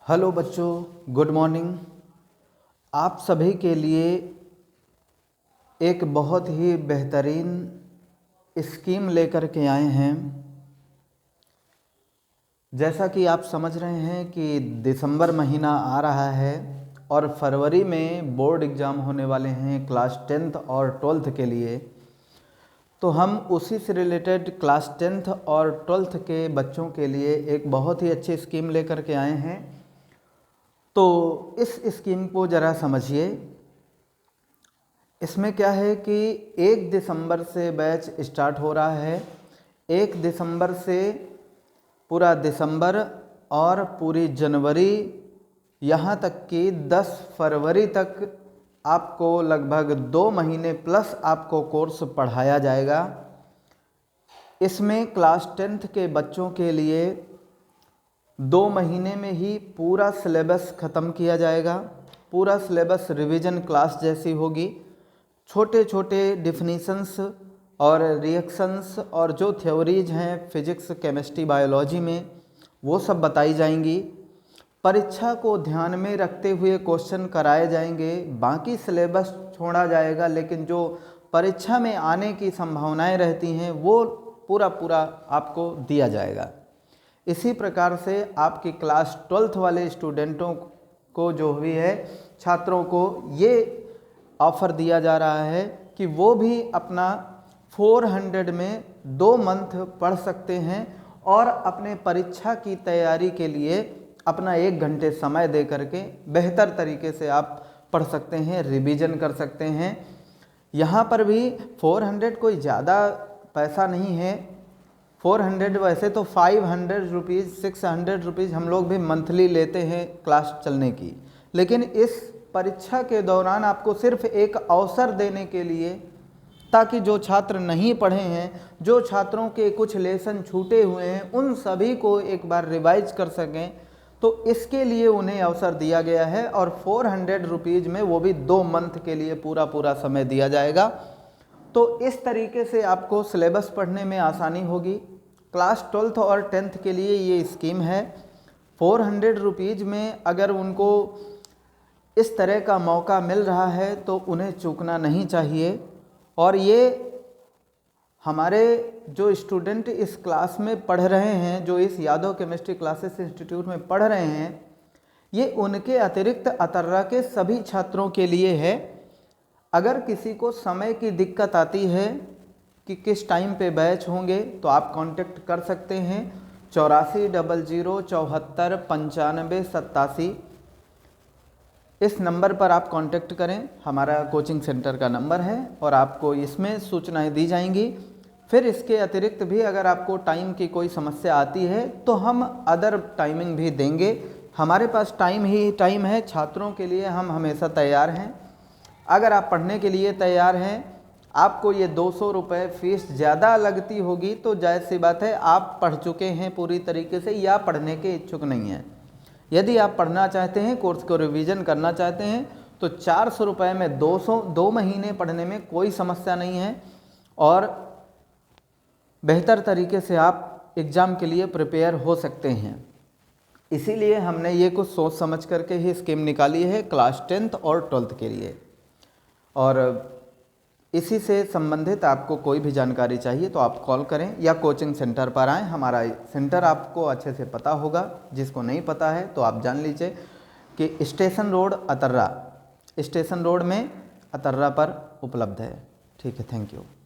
Hello बच्चों, good morning. आप सभी के लिए एक बहुत ही बेहतरीन स्कीम लेकर के आए हैं। जैसा कि आप समझ रहे हैं कि दिसंबर महीना आ रहा है और फरवरी में बोर्ड एग्ज़ाम होने वाले हैं क्लास 10th और 12th के लिए। तो हम उसी से रिलेटेड क्लास 10th और 12th के बच्चों के लिए एक बहुत ही अच्छी स्कीम लेकर के आए हैं। तो इस स्कीम को ज़रा समझिए। इसमें क्या है कि 1 दिसंबर से बैच स्टार्ट हो रहा है। 1 दिसंबर से पूरा दिसंबर और पूरी जनवरी, यहाँ तक कि 10 फरवरी तक आपको लगभग 2 महीने प्लस आपको कोर्स पढ़ाया जाएगा। इसमें क्लास 10th के बच्चों के लिए 2 महीने में ही पूरा सिलेबस ख़त्म किया जाएगा। पूरा सिलेबस रिवीजन क्लास जैसी होगी। छोटे छोटे डिफिनीशंस और रिएक्शंस और जो थ्योरीज हैं फिजिक्स, केमिस्ट्री, बायोलॉजी में, वो सब बताई जाएंगी। परीक्षा को ध्यान में रखते हुए क्वेश्चन कराए जाएंगे। बाकी सिलेबस छोड़ा जाएगा, लेकिन जो परीक्षा में आने की संभावनाएं रहती हैं वो पूरा आपको दिया जाएगा। इसी प्रकार से आपकी क्लास 12th वाले स्टूडेंटों को, जो भी है छात्रों को, ये ऑफ़र दिया जा रहा है कि वो भी अपना 400 में 2 मंथ पढ़ सकते हैं और अपने परीक्षा की तैयारी के लिए अपना 1 घंटे समय दे करके बेहतर तरीके से आप पढ़ सकते हैं, रिवीजन कर सकते हैं। यहाँ पर भी 400 कोई ज़्यादा पैसा नहीं है। 400 वैसे तो 500 रुपीज़, 600 रुपीज़ हम लोग भी मंथली लेते हैं क्लास चलने की, लेकिन इस परीक्षा के दौरान आपको सिर्फ एक अवसर देने के लिए, ताकि जो छात्र नहीं पढ़े हैं, जो छात्रों के कुछ लेसन छूटे हुए हैं, उन सभी को एक बार रिवाइज कर सकें, तो इसके लिए उन्हें अवसर दिया गया है। और 400 रुपीज़ में वो भी 2 मंथ के लिए पूरा समय दिया जाएगा। तो इस तरीके से आपको सिलेबस पढ़ने में आसानी होगी। क्लास 12th और 10th के लिए ये स्कीम है। 400 रुपीज़ में अगर उनको इस तरह का मौका मिल रहा है तो उन्हें चूकना नहीं चाहिए। और ये हमारे जो स्टूडेंट इस क्लास में पढ़ रहे हैं, जो इस यादव केमिस्ट्री क्लासेस इंस्टीट्यूट में पढ़ रहे हैं, ये उनके अतिरिक्त अतर्रा के सभी छात्रों के लिए है। अगर किसी को समय की दिक्कत आती है कि किस टाइम पे बैच होंगे, तो आप कांटेक्ट कर सकते हैं 8400749587। इस नंबर पर आप कांटेक्ट करें। हमारा कोचिंग सेंटर का नंबर है और आपको इसमें सूचनाएं दी जाएंगी। फिर इसके अतिरिक्त भी अगर आपको टाइम की कोई समस्या आती है तो हम अदर टाइमिंग भी देंगे। हमारे पास टाइम ही टाइम है। छात्रों के लिए हम हमेशा तैयार हैं। अगर आप पढ़ने के लिए तैयार हैं, आपको ये 200 रुपये फ़ीस ज़्यादा लगती होगी, तो जायज़ सी बात है, आप पढ़ चुके हैं पूरी तरीके से या पढ़ने के इच्छुक नहीं हैं। यदि आप पढ़ना चाहते हैं, कोर्स को रिवीजन करना चाहते हैं, तो 400 रुपये में 2 महीने पढ़ने में कोई समस्या नहीं है और बेहतर तरीके से आप एग्ज़ाम के लिए प्रिपेयर हो सकते हैं। इसीलिए हमने ये कुछ सोच समझ करके ही स्कीम निकाली है क्लास 10th और 12th के लिए। और इसी से संबंधित आपको कोई भी जानकारी चाहिए तो आप कॉल करें या कोचिंग सेंटर पर आएँ। हमारा सेंटर आपको अच्छे से पता होगा। जिसको नहीं पता है तो आप जान लीजिए कि station road Atarra, station road में अतर्रा पर उपलब्ध है। ठीक है, थैंक यू।